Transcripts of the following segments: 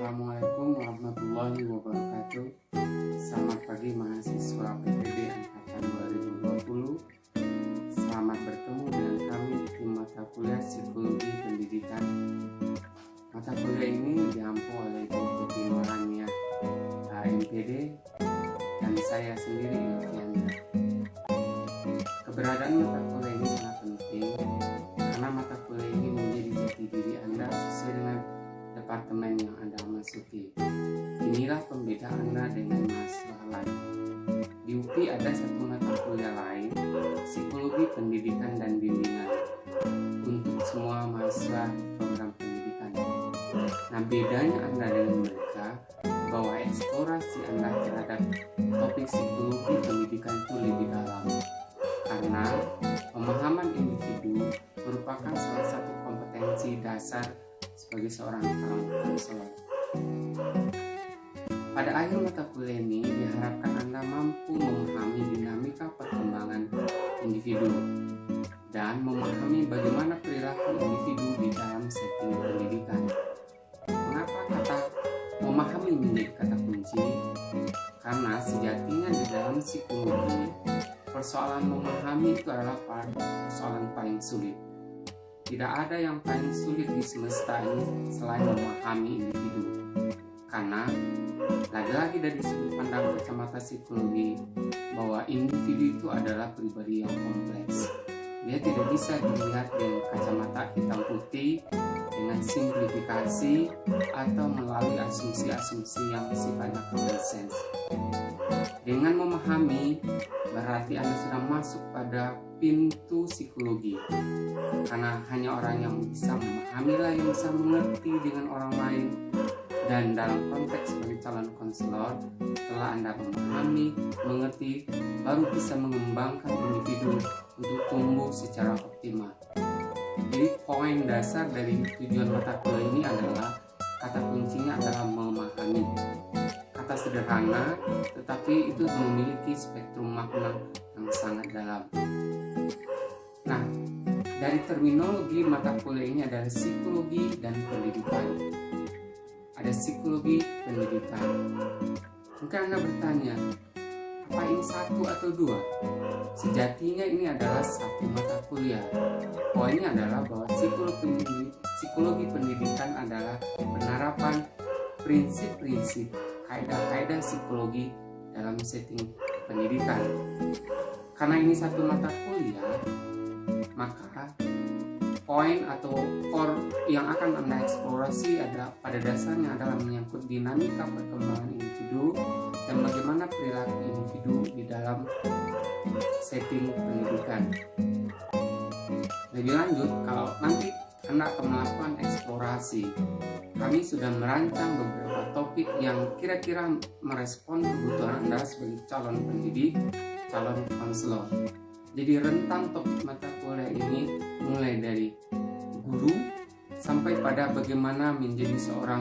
Assalamualaikum warahmatullahi wabarakatuh. Selamat pagi mahasiswa PPD Angkatan 2020. Selamat bertemu dengan kami di mata kuliah Psikologi Pendidikan. Mata kuliah ini diampu oleh Ibu Peti Nurhania, MPD, dan saya sendiri, Yofianda. Keberadaan mata kuliah ini sangat penting karena mata kuliah ini menjadi jati diri Anda sesuai dengan departemen yang Anda masuki. Inilah pembeda Anda dengan mahasiswa lain. Di UPI ada satu mata kuliah lain, Psikologi Pendidikan dan Bimbingan, untuk semua mahasiswa program pendidikan. Nah, bedanya Anda dengan mereka bahwa eksplorasi Anda terhadap topik psikologi pendidikan itu lebih dalam, karena pemahaman individu merupakan salah satu kompetensi dasar sebagai seorang calon konselor. Pada akhir mata kuliah ini diharapkan Anda mampu memahami dinamika perkembangan individu dan memahami bagaimana perilaku individu di dalam setting pendidikan. Mengapa kata memahami menjadi kata kunci? Karena sejatinya di dalam psikologi, persoalan memahami itu adalah persoalan paling sulit. Tidak ada yang paling sulit di semesta ini selain memahami individu. Karena lagi-lagi dari sudut pandang kacamata psikologi, bahwa individu itu adalah pribadi yang kompleks. Dia tidak bisa dilihat dengan kacamata hitam putih, dengan simplifikasi atau melalui asumsi-asumsi yang sifatnya common sense. Dengan memahami, berarti Anda sudah masuk pada pintu psikologi. Karena hanya orang yang bisa memahamilah yang bisa mengerti dengan orang lain. Dan dalam konteks sebagai calon konselor, setelah Anda memahami, mengerti, baru bisa mengembangkan individu untuk tumbuh secara optimal. Jadi poin dasar dari tujuan mata kuliah ini adalah, kata kuncinya adalah memahami. Kata sederhana, tetapi itu memiliki spektrum makna yang sangat dalam. Nah, dari terminologi mata kuliah ini adalah psikologi dan pendidikan. Ada psikologi pendidikan. Mungkin Anda bertanya, apa ini satu atau dua? Sejatinya ini adalah satu mata kuliah. Poinnya adalah bahwa psikologi pendidikan adalah penerapan prinsip-prinsip kaidah-kaidah psikologi dalam setting pendidikan. Karena ini satu mata kuliah, maka poin atau core yang akan Anda eksplorasi pada dasarnya adalah menyangkut dinamika perkembangan individu dan bagaimana perilaku individu di dalam setting pendidikan. Lebih lanjut, kalau nanti Anda akan melakukan eksplorasi, kami sudah merancang beberapa topik yang kira-kira merespon kebutuhan Anda sebagai calon pendidik, calon konselor. Jadi rentang topik mata kuliah ini mulai dari guru sampai pada bagaimana menjadi seorang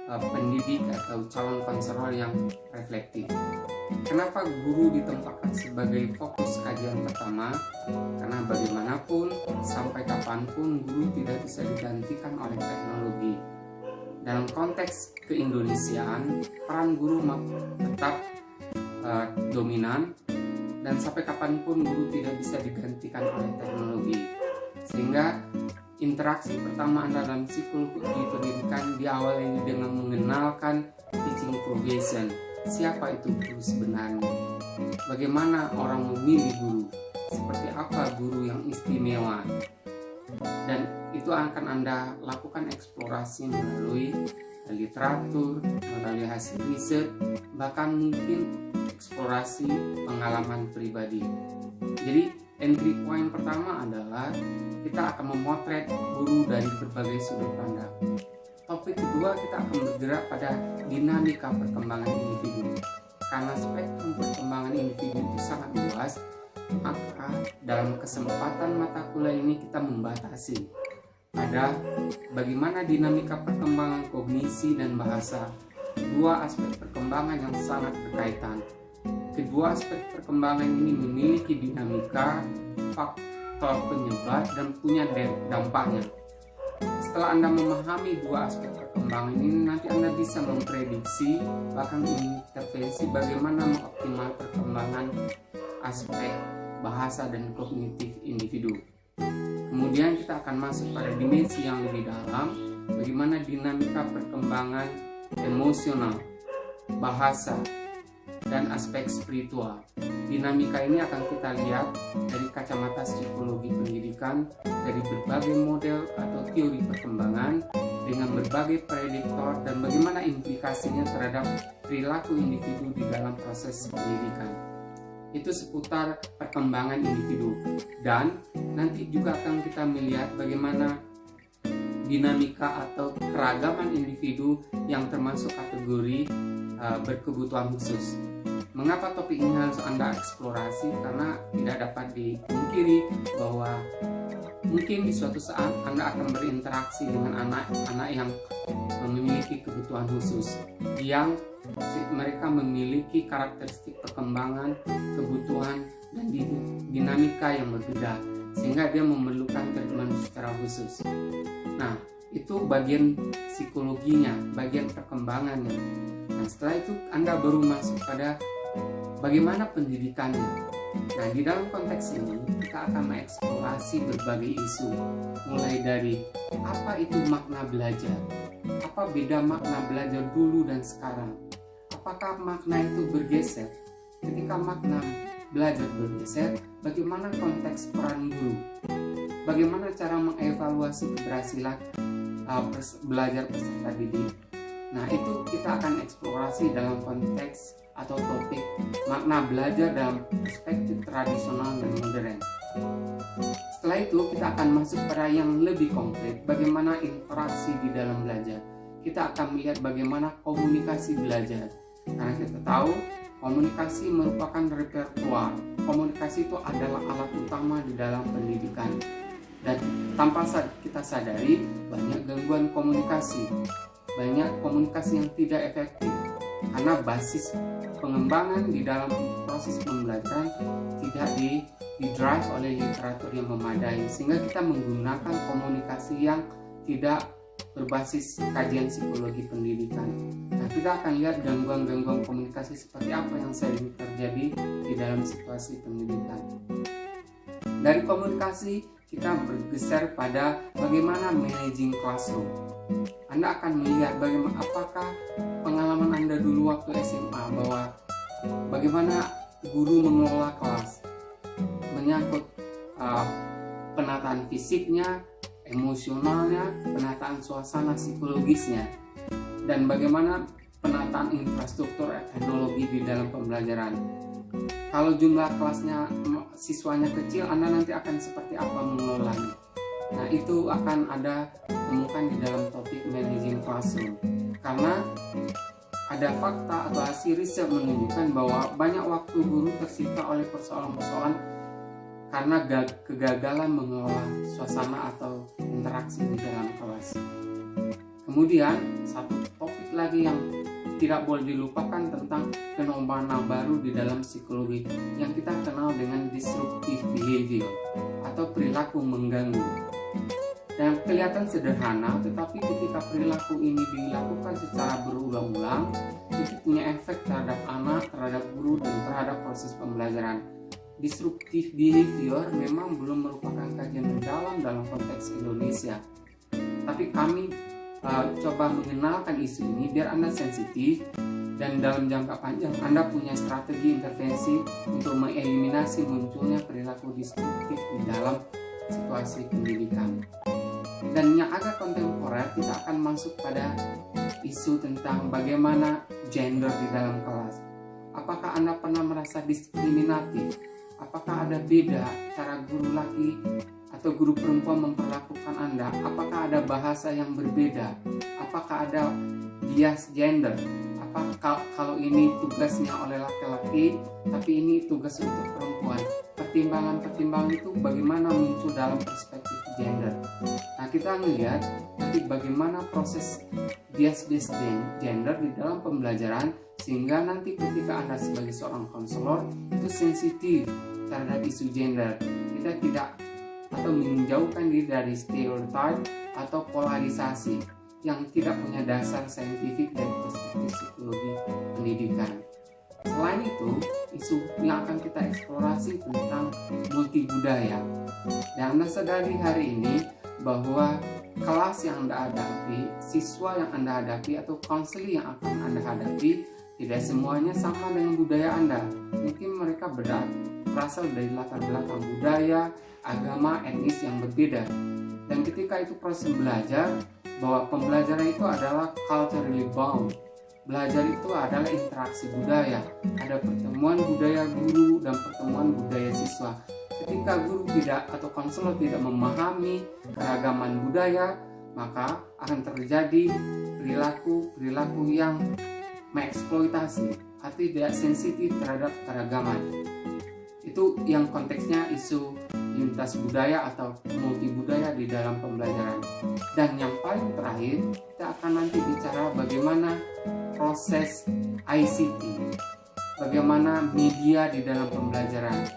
pendidik atau calon konselor yang reflektif. Kenapa guru ditempatkan sebagai fokus kajian pertama? Karena bagaimanapun, sampai kapanpun guru tidak bisa digantikan oleh teknologi. Dalam konteks keindonesiaan, peran guru tetap dominan, dan sampai kapanpun guru tidak bisa digantikan oleh teknologi. Sehingga interaksi pertama Anda dalam psikologi pendidikan diawali dengan mengenalkan teaching profession. Siapa itu guru sebenarnya? Bagaimana orang memilih guru? Seperti apa guru yang istimewa? Dan itu akan Anda lakukan eksplorasi melalui literatur, melalui hasil riset, bahkan mungkin eksplorasi pengalaman pribadi. Jadi entry point pertama adalah kita akan memotret guru dari berbagai sudut pandang. Topik kedua, kita akan bergerak pada dinamika perkembangan individu. Karena spektrum perkembangan individu itu sangat luas, maka dalam kesempatan mata kuliah ini kita membatasi pada bagaimana dinamika perkembangan kognisi dan bahasa, dua aspek perkembangan yang sangat berkaitan. Kedua aspek perkembangan ini memiliki dinamika, faktor penyebab, dan punya dampaknya. Setelah Anda memahami dua aspek perkembangan ini, nanti Anda bisa memprediksi bahkan intervensi bagaimana mengoptimal perkembangan aspek bahasa dan kognitif individu. Kemudian kita akan masuk pada dimensi yang lebih dalam, bagaimana dinamika perkembangan emosional, bahasa, dan aspek spiritual. Dinamika ini akan kita lihat dari kacamata psikologi pendidikan, dari berbagai model atau teori perkembangan dengan berbagai prediktor dan bagaimana implikasinya terhadap perilaku individu di dalam proses pendidikan. Itu seputar perkembangan individu, dan nanti juga akan kita melihat bagaimana dinamika atau keragaman individu yang termasuk kategori berkebutuhan khusus. Mengapa topik ini harus Anda eksplorasi? Karena tidak dapat dipungkiri bahwa mungkin di suatu saat Anda akan berinteraksi dengan anak-anak yang memiliki kebutuhan khusus, yang mereka memiliki karakteristik perkembangan, kebutuhan, dan dinamika yang berbeda, sehingga dia memerlukan treatment secara khusus. Nah, itu bagian psikologinya, bagian perkembangannya. Nah, setelah itu Anda baru masuk pada bagaimana pendidikannya. Nah, di dalam konteks ini kita akan mengeksplorasi berbagai isu, mulai dari apa itu makna belajar, apa beda makna belajar dulu dan sekarang, apakah makna itu bergeser. Ketika makna belajar bergeser, bagaimana konteks peran guru, bagaimana cara mengevaluasi keberhasilan belajar peserta didik. Nah, itu kita akan eksplorasi dalam konteks atau topik makna belajar dalam perspektif tradisional dan modern. Setelah itu kita akan masuk pada yang lebih konkret, bagaimana interaksi di dalam belajar. Kita akan melihat bagaimana komunikasi belajar, karena kita tahu komunikasi merupakan repertoire. Komunikasi itu adalah alat utama di dalam pendidikan, dan tanpa kita sadari banyak gangguan komunikasi, banyak komunikasi yang tidak efektif karena basis pengembangan di dalam proses pembelajaran tidak di-drive oleh literatur yang memadai, sehingga kita menggunakan komunikasi yang tidak berbasis kajian psikologi pendidikan. Nah, kita akan lihat gangguan-gangguan komunikasi seperti apa yang sering terjadi di dalam situasi pendidikan. Dari komunikasi kita bergeser pada bagaimana managing classroom. Anda akan melihat bagaimana, apakah pengalaman Anda dulu waktu SMA, bahwa bagaimana guru mengelola kelas, menyangkut penataan fisiknya, emosionalnya, penataan suasana psikologisnya, dan bagaimana penataan infrastruktur teknologi di dalam pembelajaran. Kalau jumlah kelasnya siswanya kecil, Anda nanti akan seperti apa mengelolanya. Nah, itu akan Anda temukan di dalam topik managing classroom, karena ada fakta atau hasil riset menunjukkan bahwa banyak waktu guru tersita oleh persoalan-persoalan karena kegagalan mengelola suasana atau interaksi di dalam kelas. Kemudian satu topik lagi yang tidak boleh dilupakan tentang fenomena baru di dalam psikologi yang kita kenal dengan disruptive behavior atau perilaku mengganggu. Dan kelihatan sederhana, tetapi ketika perilaku ini dilakukan secara berulang-ulang, itu punya efek terhadap anak, terhadap guru, dan terhadap proses pembelajaran. Disruptive behavior memang belum merupakan kajian mendalam dalam konteks Indonesia, tapi kami coba mengenalkan isu ini biar Anda sensitif, dan dalam jangka panjang Anda punya strategi intervensi untuk mengeliminasi munculnya perilaku disruptif di dalam situasi pendidikan. Dan yang agak kontemporer, kita akan masuk pada isu tentang bagaimana gender di dalam kelas. Apakah Anda pernah merasa diskriminatif? Apakah ada beda cara guru laki atau guru perempuan memperlakukan Anda? Apakah ada bahasa yang berbeda? Apakah ada bias gender? Apakah kalau ini tugasnya oleh laki-laki, tapi ini tugas untuk perempuan? Pertimbangan-pertimbangan itu bagaimana muncul dalam perspektif gender. Nah, kita melihat nanti bagaimana proses bias-bias gender di dalam pembelajaran, sehingga nanti ketika Anda sebagai seorang konselor itu sensitif terhadap isu gender. Kita tidak atau menjauhkan diri dari stereotype atau polarisasi yang tidak punya dasar saintifik dari perspektif psikologi pendidikan. Selain itu, isu yang akan kita eksplorasi tentang multibudaya. Dan Anda sadari hari ini bahwa kelas yang Anda hadapi, siswa yang Anda hadapi, atau konseling yang akan Anda hadapi, tidak semuanya sama dengan budaya Anda. Mungkin mereka berasal dari latar belakang budaya, agama, etnis yang berbeda. Dan ketika itu proses belajar, bahwa pembelajaran itu adalah culturally bound. Belajar itu adalah interaksi budaya. Ada pertemuan budaya guru dan pertemuan budaya siswa. Ketika guru tidak atau konselor tidak memahami keragaman budaya, maka akan terjadi perilaku yang mengeksploitasi atau tidak sensitif terhadap keragaman. Itu yang konteksnya isu lintas budaya atau multibudaya di dalam pembelajaran. Dan yang paling terakhir, kita akan nanti bicara bagaimana proses ICT, bagaimana media di dalam pembelajaran.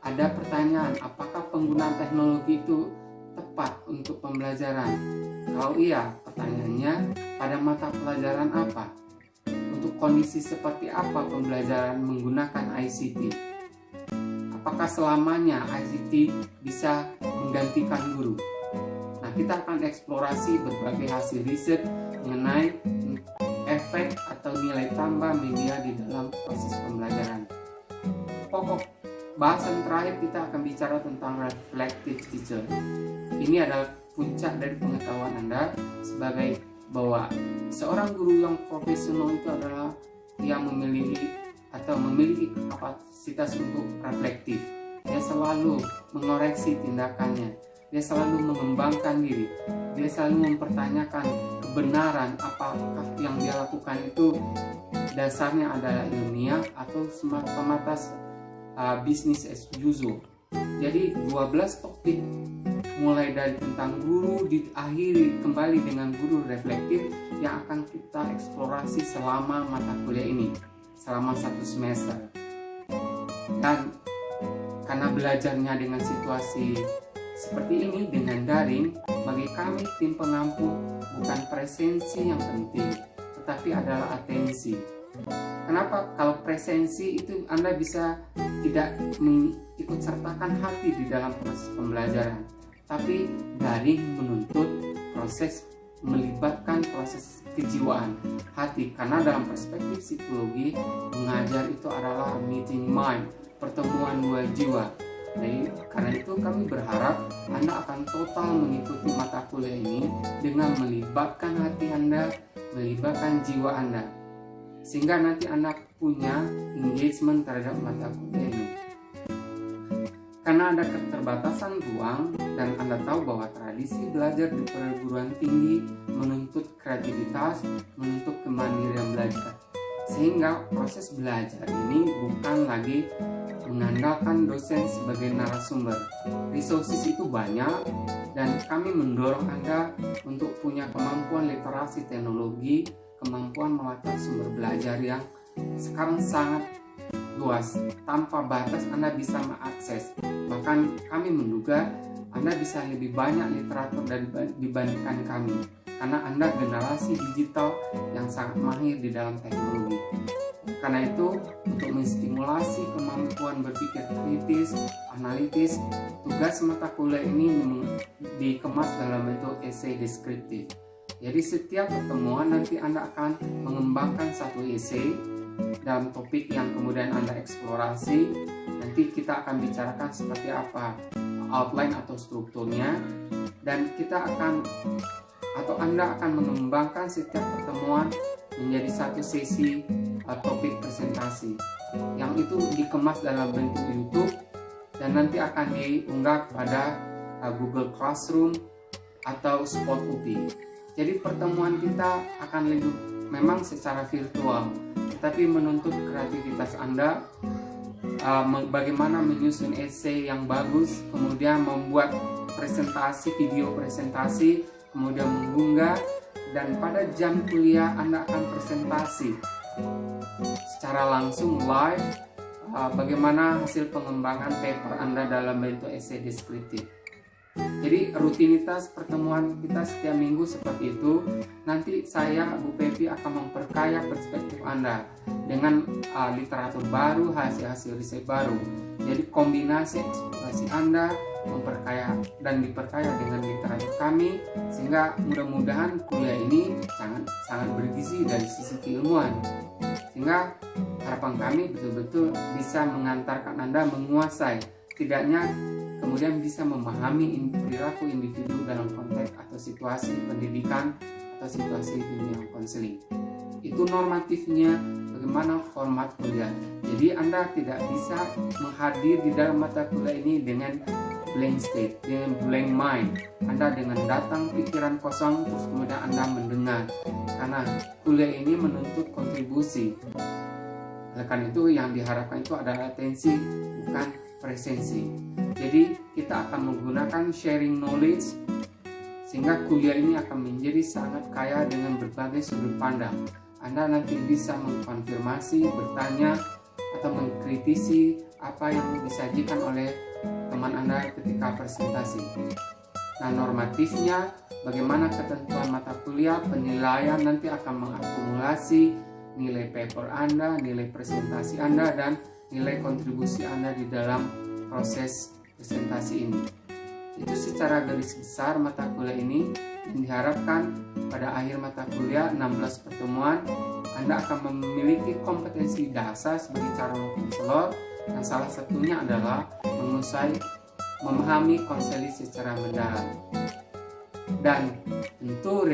Ada pertanyaan, apakah penggunaan teknologi itu tepat untuk pembelajaran? Kalau iya, pertanyaannya, pada mata pelajaran apa? Untuk kondisi seperti apa pembelajaran menggunakan ICT? Apakah selamanya ICT bisa menggantikan guru? Nah, kita akan eksplorasi berbagai hasil riset mengenai efek atau nilai tambah media di dalam proses pembelajaran. Pokok bahasan terakhir kita akan bicara tentang reflective teacher. Ini adalah puncak dari pengetahuan Anda sebagai bahwa seorang guru yang profesional itu adalah yang memiliki kapasitas untuk reflektif. Dia selalu mengoreksi tindakannya, dia selalu mengembangkan diri, dia selalu mempertanyakan kebenaran apakah yang dia lakukan itu dasarnya adalah ilmiah atau semata-mata business as usual. Jadi 12 topik mulai dari tentang guru diakhiri kembali dengan guru reflektif yang akan kita eksplorasi selama mata kuliah ini, selama 1 semester. Dan karena belajarnya dengan situasi seperti ini dengan daring, bagi kami tim pengampu bukan presensi yang penting, tetapi adalah atensi. Kenapa? Kalau presensi itu Anda bisa tidak mengikut sertakan hati di dalam proses pembelajaran, tapi daring menuntut proses melibatkan proses kejiwaan hati, karena dalam perspektif psikologi mengajar itu adalah meeting mind, pertemuan dua jiwa. Jadi karena itu kami berharap Anda akan total mengikuti mata kuliah ini dengan melibatkan hati Anda, melibatkan jiwa Anda, sehingga nanti Anda punya engagement terhadap mata kuliah ini. Karena ada keterbatasan ruang dan Anda tahu bahwa tradisi belajar di perguruan tinggi menuntut kreativitas, menuntut kemandirian belajar, sehingga proses belajar ini bukan lagi mengandalkan dosen sebagai narasumber. Resources itu banyak dan kami mendorong Anda untuk punya kemampuan literasi teknologi, kemampuan melacak sumber belajar yang sekarang sangat luas. Tanpa batas Anda bisa mengakses. Bahkan kami menduga Anda bisa lebih banyak literatur dibandingkan kami, karena Anda generasi digital yang sangat mahir di dalam teknologi. Karena itu, untuk menstimulasi kemampuan berpikir kritis, analitis, tugas mata kuliah ini dikemas dalam bentuk esai deskriptif. Jadi setiap pertemuan nanti Anda akan mengembangkan satu esai dalam topik yang kemudian Anda eksplorasi. Nanti kita akan bicarakan seperti apa outline atau strukturnya, dan Anda akan mengembangkan setiap pertemuan menjadi satu sesi topik presentasi yang itu dikemas dalam bentuk YouTube dan nanti akan diunggah pada Google Classroom atau Spot UP. Jadi pertemuan kita akan lebih memang secara virtual, tetapi menuntut kreativitas Anda, bagaimana menyusun esai yang bagus, kemudian membuat presentasi, video presentasi, kemudian mengunggah, dan pada jam kuliah Anda akan presentasi secara langsung live bagaimana hasil pengembangan paper Anda dalam bentuk esai deskriptif. Jadi rutinitas pertemuan kita setiap minggu seperti itu. Nanti saya, Bu Pepi, akan memperkaya perspektif Anda dengan literatur baru, hasil-hasil riset baru. Jadi kombinasi eksplorasi Anda memperkaya dan diperkaya dengan literatur kami, sehingga mudah-mudahan kuliah ini sangat bergizi dari sisi keilmuan. Sehingga harapan kami betul-betul bisa mengantarkan Anda menguasai, setidaknya kemudian bisa memahami perilaku individu dalam konteks atau situasi pendidikan atau situasi dunia konseling. Itu normatifnya, bagaimana format kuliah. Jadi Anda tidak bisa menghadir di dalam mata kuliah ini dengan blank state, dengan blank mind. Anda dengan datang pikiran kosong terus kemudian Anda mendengar. Karena kuliah ini menuntut kontribusi. Oleh karena itu yang diharapkan itu adalah atensi, bukan presensi. Jadi kita akan menggunakan sharing knowledge sehingga kuliah ini akan menjadi sangat kaya dengan berbagai sudut pandang. Anda nanti bisa mengkonfirmasi, bertanya, atau mengkritisi apa yang disajikan oleh teman Anda ketika presentasi. Nah, normatifnya, bagaimana ketentuan mata kuliah, penilaian nanti akan mengakumulasi nilai paper Anda, nilai presentasi Anda, dan nilai kontribusi Anda di dalam proses presentasi ini. Itu secara garis besar mata kuliah ini, dan diharapkan pada akhir mata kuliah 16 pertemuan Anda akan memiliki kompetensi dasar sebagai calon konselor, yang salah satunya adalah menguasai memahami konseling secara mendalam. Dan tentu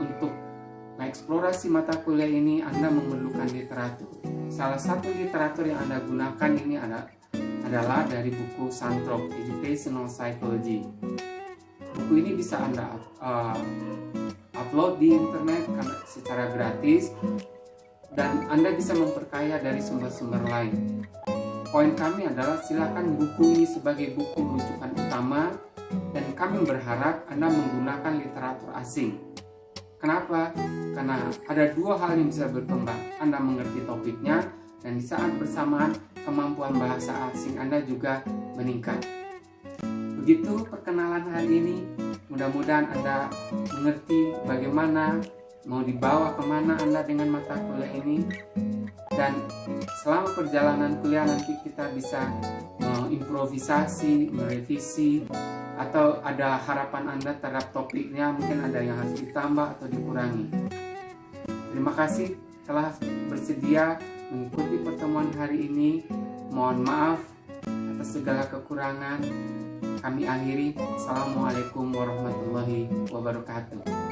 untuk mengeksplorasi mata kuliah ini Anda memerlukan literatur. Salah satu literatur yang Anda gunakan ini adalah dari buku Santrop, Educational Psychology. Buku ini bisa Anda upload di internet secara gratis, dan Anda bisa memperkaya dari sumber-sumber lain. Poin kami adalah silakan buku ini sebagai buku rujukan utama, dan kami berharap Anda menggunakan literatur asing. Kenapa? Karena ada dua hal yang bisa berkembang. Anda mengerti topiknya, dan di saat bersamaan kemampuan bahasa asing Anda juga meningkat. Begitu perkenalan hari ini. Mudah-mudahan Anda mengerti bagaimana mau dibawa kemana Anda dengan mata kuliah ini. Dan selama perjalanan kuliah nanti kita bisa mengimprovisasi, merevisi, atau ada harapan Anda terhadap topiknya, mungkin ada yang harus ditambah atau dikurangi. Terima kasih telah bersedia mengikuti pertemuan hari ini. Mohon maaf atas segala kekurangan. Kami akhiri. Assalamualaikum warahmatullahi wabarakatuh.